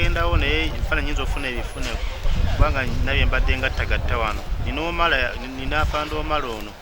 nagendawo naye fana nyinza ofuna ebifune kubanga nabye mbadde ngattagatta wano nina afanda omala ono.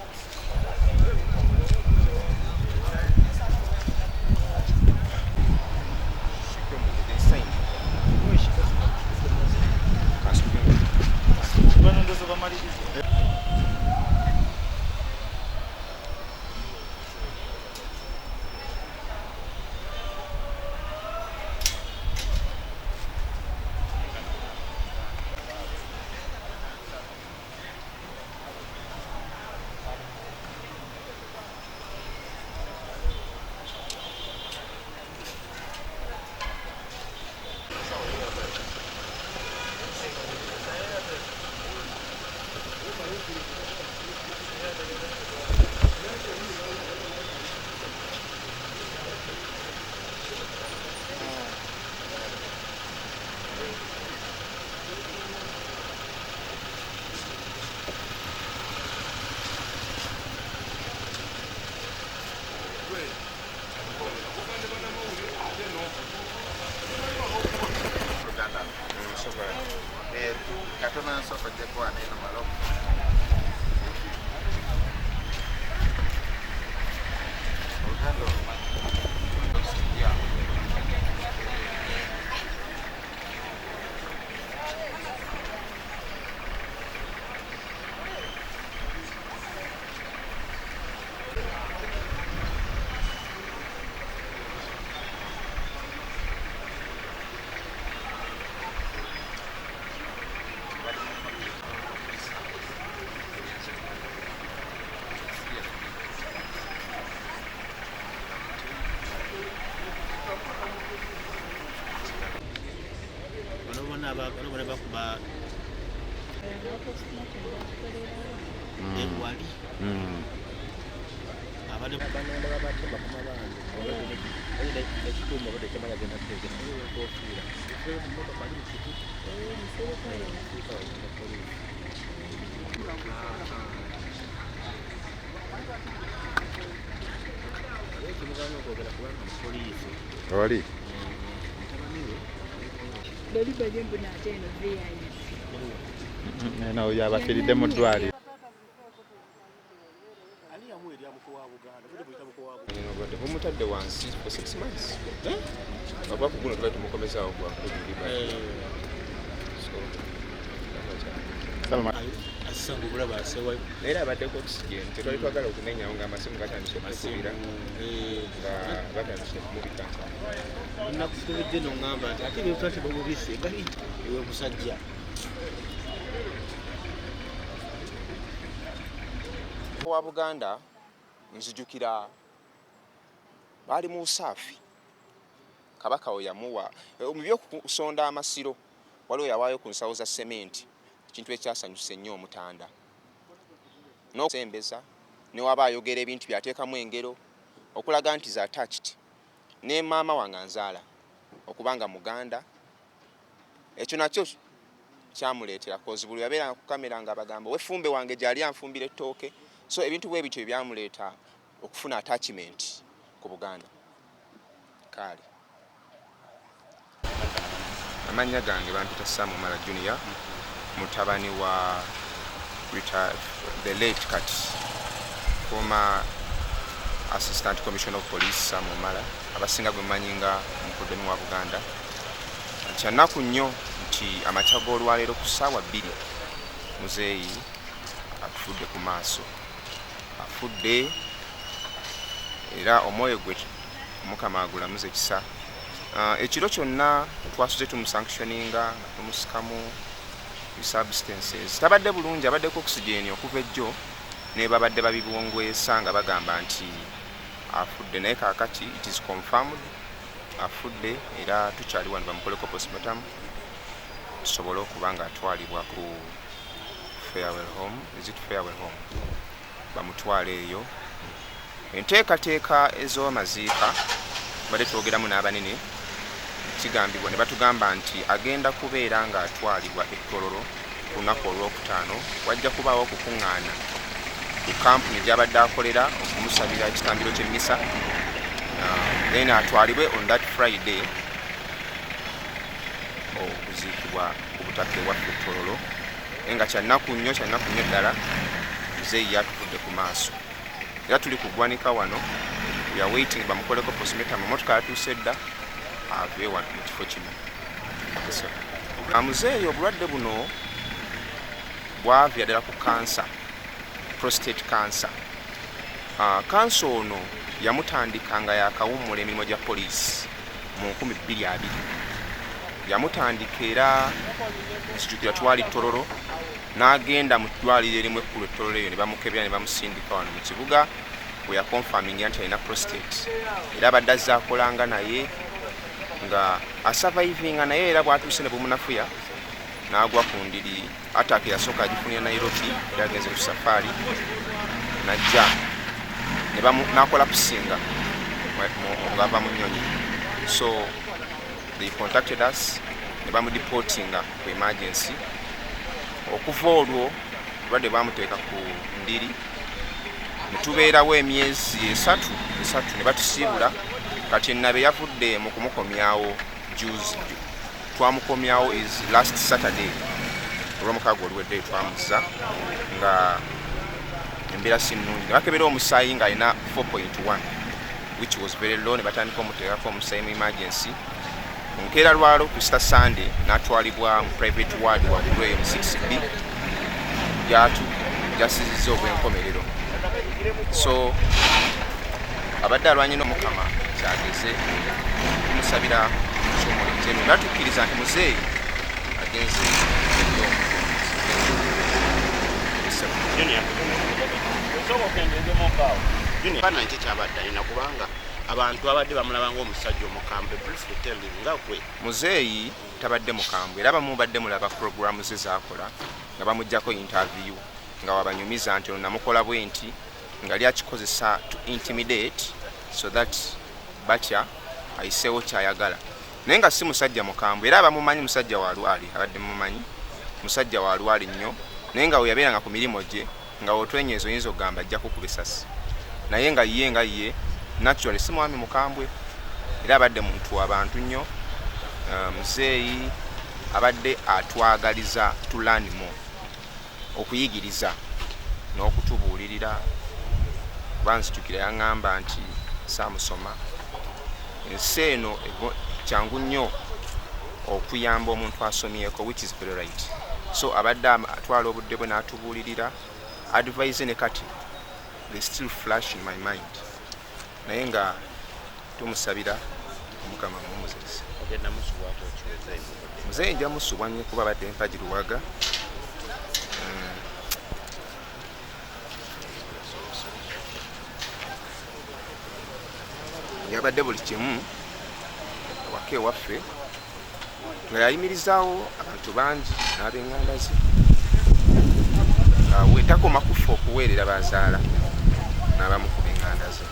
Wali no yabafiridde mu ddwaliro. Bamutadde wansi for 6 months. Oba kuguno tuba tumukomezaawo kwa era abaddeko oxygen tetwali twagala okumenyawo ng'amasimu gatandise okukubira nga batandise kumubika nakukubidde noŋŋamba nti ate byotwate bamubise gali ewe musajja wa Buganda. Nzijukira baali mu Busaafi, Kabaka we yamuwa mu by'okusonda amasiro, waliwo yawaayo ku nsawo za sementi, ekintu ekyasanyusa ennyo Omutanda n'okusembeza ne waba ayogera ebintu byateekamu engero okulaga nti za attached ne maama wange anzaala okubanga Muganda. Ekyo nakyo kyamuleetera kozi buli yabeera ku kamera nga bagamba wefumbe wange gyali anfumbira ettooke. So ebintu bwe bityo byamuleeta okufuna attachment ku Buganda. Kale amanya gange bampita Sam Omala Junior, mutabani wa the late cut former Assistant Commissioner of Police Sam Omala, abasinga gwe mmanyi nga mukoddomi wa Buganda. Kyannaku nnyo nti amakya g'olwaleero ku ssaawa 2 muzeeyi atufudde ku maaso, afudde era omwoyo gwe Mukama agulamuze kisa. Ekiro kyonna twasuze tumusanctioninga nga tumusikamu substances. Tabadde bulungi, abaddeko oxygen okuva ejjo ne babadde babibuwongwesa nga bagamba nti afudde, naye kaakati it is confirmed afudde era tukyali wano bamukoleko postmortem tusobole okuba nga atwalibwa ku Farewell Home. Is it Farewell Home? Bamutwale eyo. Enteekateeka ez'omaziika badde twogeramu n'abanene, kigambibwa ne batugamba nti agenda kubeera ng'atwalibwa e Kololo ku lunaku olwokutaano. Wajja kubaawo okukuŋŋaana ku kampuni gy'abadde akolera okumusabira ekitambiro ky'emmisa, then atwalibwe on that Friday okuziikibwa ku butaka bwaffe Tororo nga kyannaku nnyo ddala muzeeyi yatuvudde ku maaso era tuli kugwanika wano we are waiting bamukoleko postmortem emotoka yatuuse dda ave wano mu kifo kino. Muzeeyi obulwadde buno bwavya ddala ku kansa, prostate cancer. Kansa ono yamutandika nga yakawummula emirimu gya poliisi mu 2020. Yamutandika era nzijukira twali Tororo n'agenda mu ddwaliro erimu ekkulu Tororo eyo ne bamukebera ne bamusindika wano mu kibuga we yakonfaminga nti alina prostate era abadde azze akolanga naye nga asurvivinga naye era bwatuuse ne bumunafuya n'agwa ku ndiri ataka yasooka agifunira Nairobi era agenze ku safari najja n'akola kusinga ng'ava mu nnyonyi. So they contacted us ne bamudipotinga ku emergency. Okuva olwo obulwadde bamuteeka ku ndiri ne tubeerawo emyezi esatu ne batusiibula kati ennabe yavudde mu kumukomyawo juzi. Twamukomyawo is last Saturday olw'omukaaga oluwedde twamuzza nga embeera si nnungi. Bakebera omusaayi ng'alina 4.1 which was very low ne batandika omuteekako omusaayi mu emergency. Nkeera lwalo ku Easter Sunday n'atwalibwa mu private ward waggulu eyo mu 6B gyasizizza obw'enkomerero. So abadde alwanye n'Omukama kyageze tumusabira ky'omulenzi eno natukkiriza nti muzeeyi agenze Bana nti kyabadde alina kubanga abantu abadde bamulaba ng'omusajja omukambwe briefly tell him nga gwe. Muzeeyi tabadde mukambwe era bamu badde mulaba programu ze zaakola nga bamuggyako interview nga wabanyumiza nti ono namukola bwe nti nga ali akikozesa to intimidate so that batya ayiseewo kyayagala naye nga si musajja mukambwe era abamumanyi musajja wa lwali abadde mumanyi musajja wa lwali nnyo naye nga we yabeeranga ku mirimu gye nga otwenyezo oyinza okugamba ajja kukuba essasi naye nga ye naturally si mwami mukambwe era abadde muntu w'abantu nnyo. Muzeeyi abadde atwagaliza to learn more okuyigiriza n'okutubuulirira kuba nzijukira yaŋŋamba nti saamusoma ensi eno kyangu nnyo okuyamba omuntu asomyeko which is very right. So abadde atwala obudde bwe n'atubuulirira advise ne kati they still flash in my mind naye nga tumusabira Omukama mumuzisa. Muzeeyi nja musubwa nnyo kuba abadde mpagi luwaga yabadde buli kimu waka ewaffe nga yayimirizaawo abantu bangi n'ab'eŋŋanda ze wetakoma kufa okuweerera bazaala n'abamu ku b'eŋŋanda ze.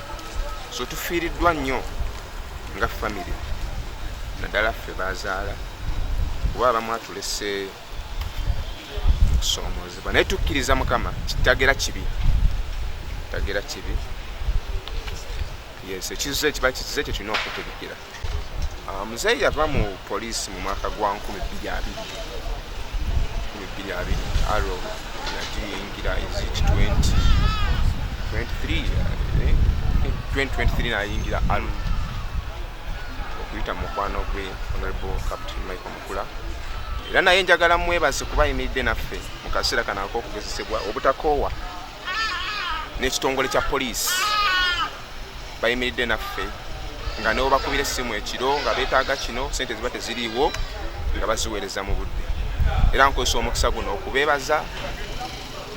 So tufiiriddwa nnyo nga famire naddala ffe bazaala kuba abamu atulese okusomoozebwa naye tukkiriza Mukama kitagera kibi yes ekize kiba kize kye tulina okutegekera. Muzeeyi yava mu poliisi mu mwaka gwa 2020 alo yagiyingira is it 2023 nayingira alo okuyita mu mukwano gwe Honorable Captain Michael Mukula era naye njagala mwebaze kuba ayimiridde naffe mu kaseera kano ak'okugezesebwa obutakoowa n'ekitongole kya poliisi bayimiridde naffe nga newo bakubira essimu ekiro nga beetaaga kino sente ziba teziriiwo nga baziweereza mu budde era nkozesa omukisa guno okubeebaza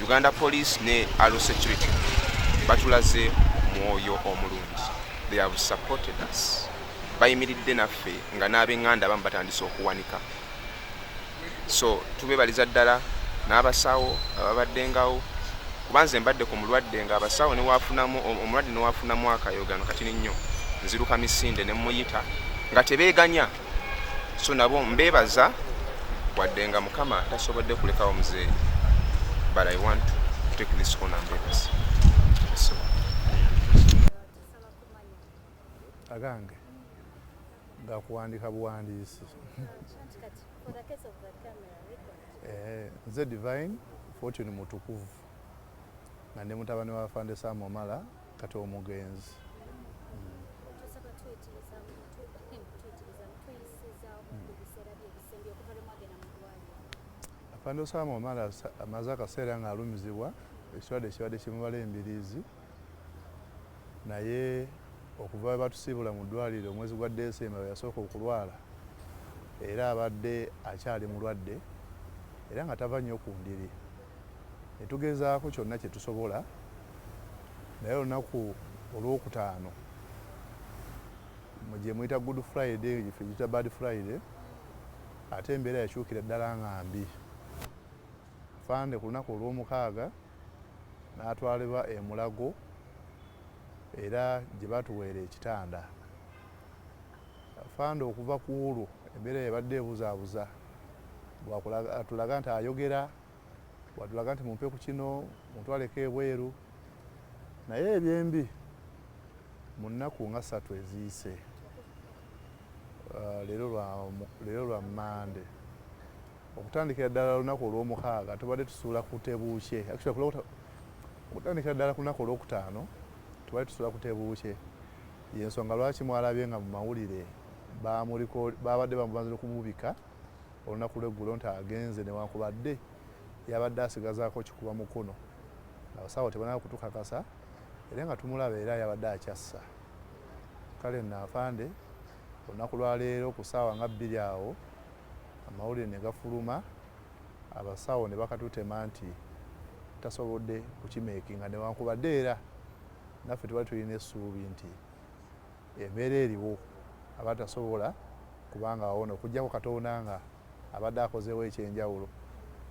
Uganda Police ne Alo Security batulaze mwoyo omulungi. They have supported us. Bayimiridde naffe nga n'ab'eŋŋanda abamu batandise okuwanika. So tubeebaliza ddala n'abasawo ababaddengawo kuba nze mbadde ku mulwadde nga abasawo omulwadde ne waafunamu akayogano katini nnyo nziruka misinde ne muyita nga tebeeganya. So nabo mbeebaza wadde nga Mukama tasobodde kulekawo muzeeyi. But I want to take this on and bebaza. So agange nga kuwandika buwandiisi For the case of the camera record. Nze Divine Fortune Mutukuvu nga ndi mutabani wa Afande Sam Omala kati omugenzi. Tusaba tuyitiriza mu biseera by'ebisembi okuva lwe mwagenda mu ddwaliro. Afande Sam Omala amaze akaseera nga alumizibwa ekirwadde kimubala embiriizi naye okuva batusiibula mu ddwaliro omwezi gwa Desemba we yasooka okulwala era abadde akyali mulwadde era nga tava nnyo ku ndiri. Ne tugezaako kyonna kye tusobola naye olunaku olwokutaano gye muyita Good Friday gye tuyita Bad Friday ate embeera yakyukira ddala nga mbi. Afande ku lunaku olw'omukaaga n'atwalibwa e Mulago era gye batuweera ekitanda. Afande okuva ku olwo embeera yabadde ebuzaabuza atulaga nti ayogera watulaga nti mumpe ku kino mutwaleko ebweru naye ebyembi mu nnaku nga 3 eziyise leero lwa Mande okutandikira ddala lunaku olw'omukaaga tubadde tusuula ku Tebuukye okutandikira ddala ku lunaku olwokutaano tubadde tusuula ku Tebuukye yensonga lwaki mwalabye nga mu mawulire babadde bamubanzire kumubika olunaku lw'eggulo nti agenze newankubadde yabadde asigazaako kikuba mukono abasawo tebanaba kutukakasa era nga tumulaba era yabadde akyassa. Kale nno Afande olunaku lwa leero ku ssaawa nga 2 awo amawulire ne gafuluma abasawo ne bakatutema nti tasobodde kukimeekinga newankubadde era naffe tubali tulina essuubi nti embeera eriwo abatasobola kubanga wawona okuggyako Katonda nga abadde akozeewo ekyenjawulo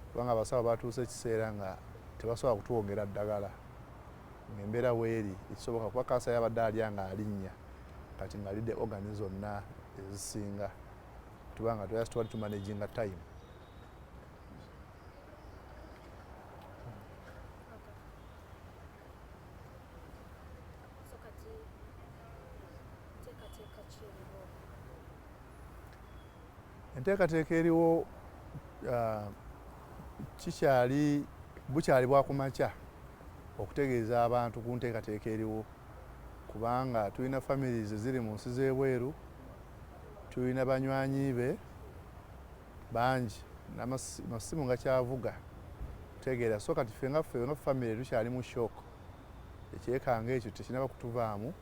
kubanga abasawo batuuse ekiseera nga tebasobola kutwongera ddagala ng'embeera weeri ekisoboka kuba kaasa yabadde alya nga alinnya kati ng'alidde ogani zonna ezisinga tubanga twali tumanaginga time. Enteekateeka eriwo bukyali bwakumakya okutegeeza abantu ku nteekateeka eriwo kubanga tulina families ziri mu nsi z'ebweru, tulina banywanyi be bangi n'amasimu nga kyavuga kutegeera so kati ffe nga family tukyali mu shock ekyekanga ekyo tekinaba kutuvaamu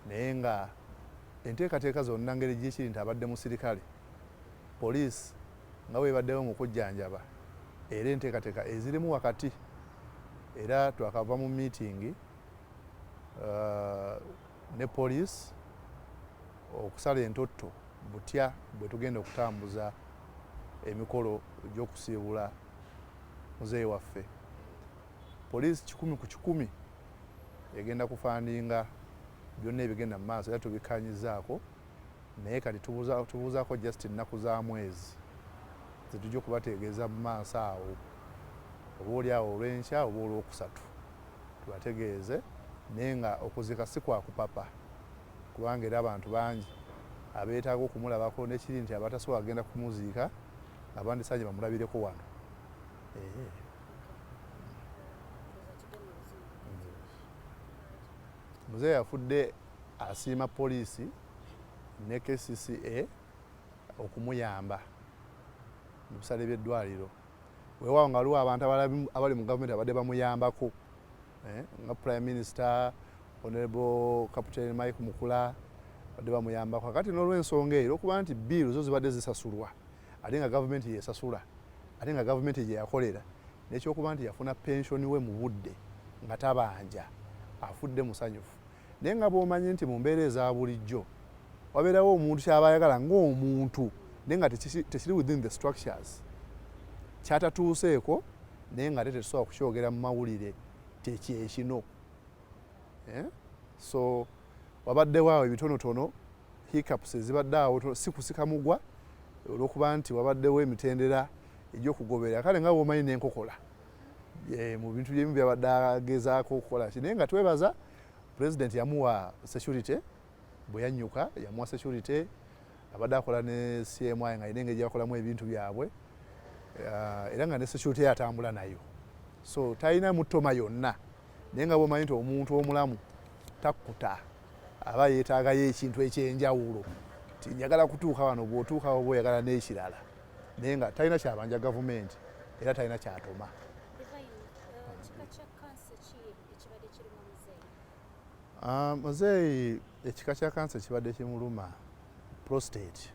naye nga enteekateeka zonna ngeri gyekiri nti abadde musirikale poliisi nga weebaddewo mu kujjanjaba era enteekateeka ezirimu wakati era twakava mu meeting ne poliisi okusala entotto butya bwe tugenda okutambuza emikolo gy'okusiibula muzeeyi waffe. Poliisi 100 ku 100 egenda kufandinga byonna ebigenda mu maaso era tubikanyizaako naye kati tubuuzaako just ennaku za mwezi zetujja okubategeeza mu maaso awo oba oli awo olw'enkya oba olw'okusatu tubategeeze naye nga okuzika si kwakupapa kubanga era abantu bangi abeetaaga okumulabako nekiri nti abatasobola kugenda kumuziika abandi sanje bamulabireko wano. Muzeeyi afudde asiima poliisi ne KCCA okumuyamba mu bisale by'eddwaliro weewaawo nga waliwo abantu abali mu gavumenti abadde bamuyambako nga Prime Minister Honorable Captain Mike Mukula badde bamuyambako kakati n'olw'ensonga eyo okuba nti biiru zo zibadde zisasulwa ate nga gavumenti yesasula ate nga gavumenti gye yakolera n'ekyokuba nti yafuna pensioni we mu budde nga tabanja afudde musanyufu naye nga bw'omanyi nti mu mbeera eza bulijjo wabeerawo omuntu kyaba ayagala ng'omuntu naye nga tekiri within the structures kyatatuuseeko naye nga ate tetusobola kukyogera mu mawulire tekyekino. So wabaddewo awo ebitonotono hiccups ezibadde awo si kusikamugwa olw'okuba nti wabaddewo emitendera egy'okugoberera kale nga bw'omanyi n'enkokola mu bintu byemu byabadde agezaako okukola naye nga twebaza President yamuwa security bwe yannyuka yamuwa security abadde akola ne CMI nga alina engeri gy'akolamu ebintu byabwe era nga ne security yatambula nayo, so talina mutoma yonna, naye nga bw'omanyi nti omuntu omulamu takkuta aba yeetaagayo ekintu ekyenjawulo ti njagala kutuuka wano, bw'otuukawo bwe oyagala n'ekirala, naye nga talina kyabanja gavumenti era talina kyatoma. Kika kya kansa ki ekibadde kiruma Muzeeyi? Muzeeyi ekika kya kansa ekibadde kimuluma prostate.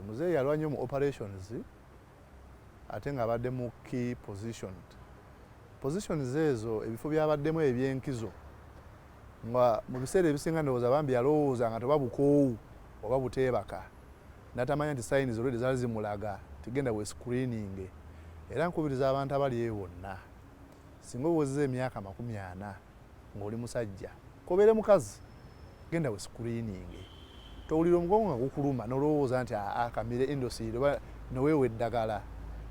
Muzeeyi yalwa nnyo mu operations ate ng'abadde mu key positions ezo ebifo byabaddemu ebyenkizo nga mu biseera ebisinga ndowooza bambi yalowooza nga toba bukoowu oba buteebaka, natamanya nti sayini already zaali zimulaga tigenda we screening. Era nkubiriza abantu abali eyo bonna, singa owezza emyaka 40 ng'oli musajja kobeere mukazi, genda we screening. Towulira omugongo nga gukuluma n'olowooza nti kamire endosiri oba noweewa eddagala,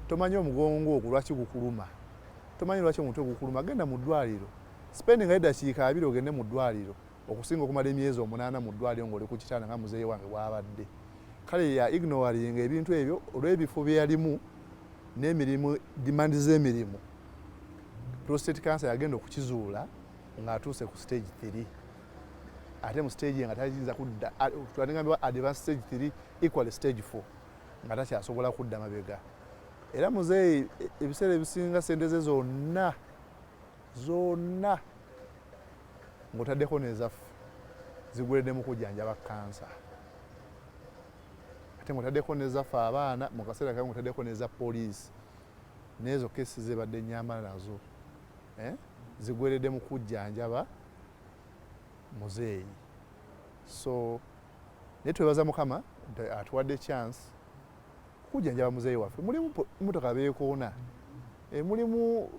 tomanyi omugongo ogwo lwaki gukuluma, tomanyi lwaki omutwe gukuluma, genda mu ddwaliro. Spending eddakiika 2 ogende mu ddwaliro okusinga okumala emyezi 8 mu ddwaliro ng'oli ku kitanda nga muzeeyi wange bw'abadde. Kale ya ignoring ebintu ebyo olw'ebifo bye yalimu n'emirimu, demand z'emirimu. Prostate cancer yagenda okukizuula ng'atuuse ku stage 3. Ate mu stage nga tayinza kudda, twandingambye advanced stage 3 equal stage 4 nga takyasobola kudda mabega. Era muzeeyi ebiseera ebisinga sente ze zonna ng'otaddeko n'ezaffe zigweredde mu kujjanjaba kansa, ate ng'otaddeko n'ezaffe abaana mu kaseera kamu ng'otaddeko n'eza poliisi, n'ezo kesi zebadde nnyamba nazo zigweredde mu kujjanjaba muzeeyi. So naye twebaza Mukama atuwadde chance kujjanjaba muzeeyi waffe. Mulimu emmotoka beekoona, mulimu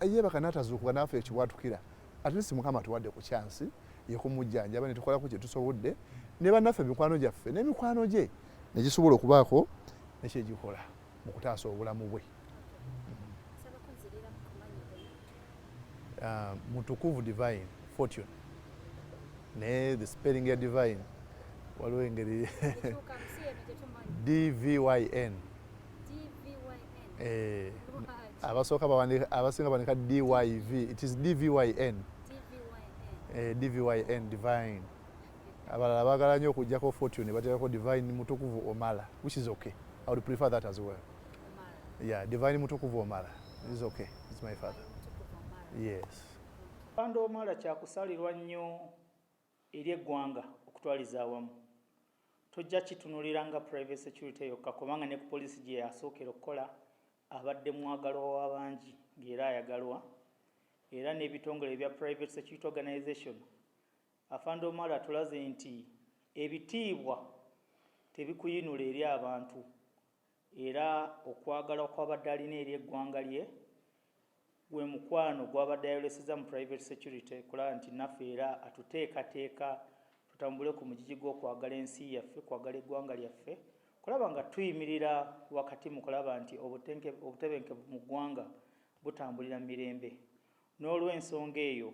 yeebaka n'atazuukuka naffe ekiwatukira, at least Mukama atuwadde ku chance y'okumujjanjaba ne tukolako kye tusobodde ne bannaffe mikwano gyaffe n'emikwano gye ne gisobola okubaako nekyegikola mu kutaasa obulamu bwe. Mutukuvu Divine Fortune, naye the spelling ya Divine waliwo engeri DVYN. Abasooka abasinga banika DYV, it is DVYN. DVYN Divine. Abalala baagala nnyo okuggyako Fortune bateekako Divine Mutukuvu Omala, which is okay. I would prefer that as well. Yeah, Divine Mutukuvu Omala is okay. It's my father. Yes. Afande Omala kyakusalirwa nnyo eri eggwanga okutwaliza awamu. Tojja kitunulira nga private security yokka, kubanga ne ku poliisi gye yasookera okukola abadde mwagalwa w'abangi ng'era ayagalwa, era n'ebitongole ebya private security organization. Afande Omala tulaze nti ebitiibwa tebikuyinula eri abantu, era okwagala kw'abadde alina eri eggwanga lye gwe mukwano gw'abadde ayoleseza mu private security, kulaba nti naffe era atuteekateeka tutambule ku mugigi gw'okwagala ensi yaffe, kwagala eggwanga lyaffe, kulaba nga tuyimirira wakati mu kulaba nti obutebenkevu mu ggwanga butambulira mirembe. N'olw'ensonga eyo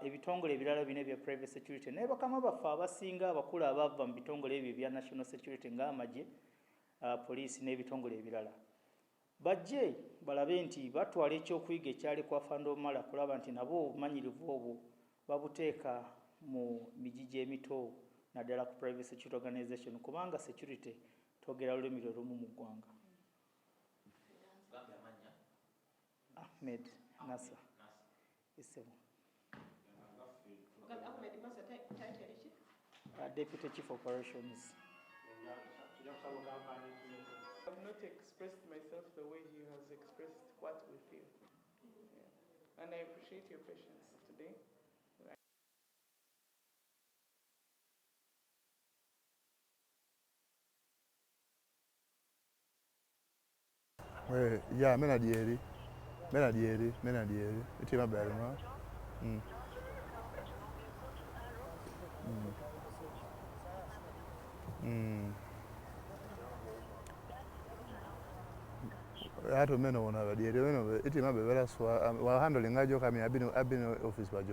ebitongole ebirala bino ebya private security naye bakama baffe abasinga abakulu abava mu bitongole ebyo ebya national security ng'amagye, poliisi n'ebitongole ebirala bajje balabe nti batwala ekyokuyiga ekyali ku Afande Omala, kulaba nti nabo obumanyirivu obwo babuteeka mu migigi emito naddala ku private security organization, kubanga security twogera lulimi lwe lumu mu ggwanga. Ahmed Nasser. Deputy Chief Operations. I've not expressed myself the way he has expressed what we feel. Yeah. And I appreciate your patience today. Yeah, mena dieri. Iti mabere no. Ato meno ona dieri meno iti mabere swa wa handling ajo kami abino office bajo.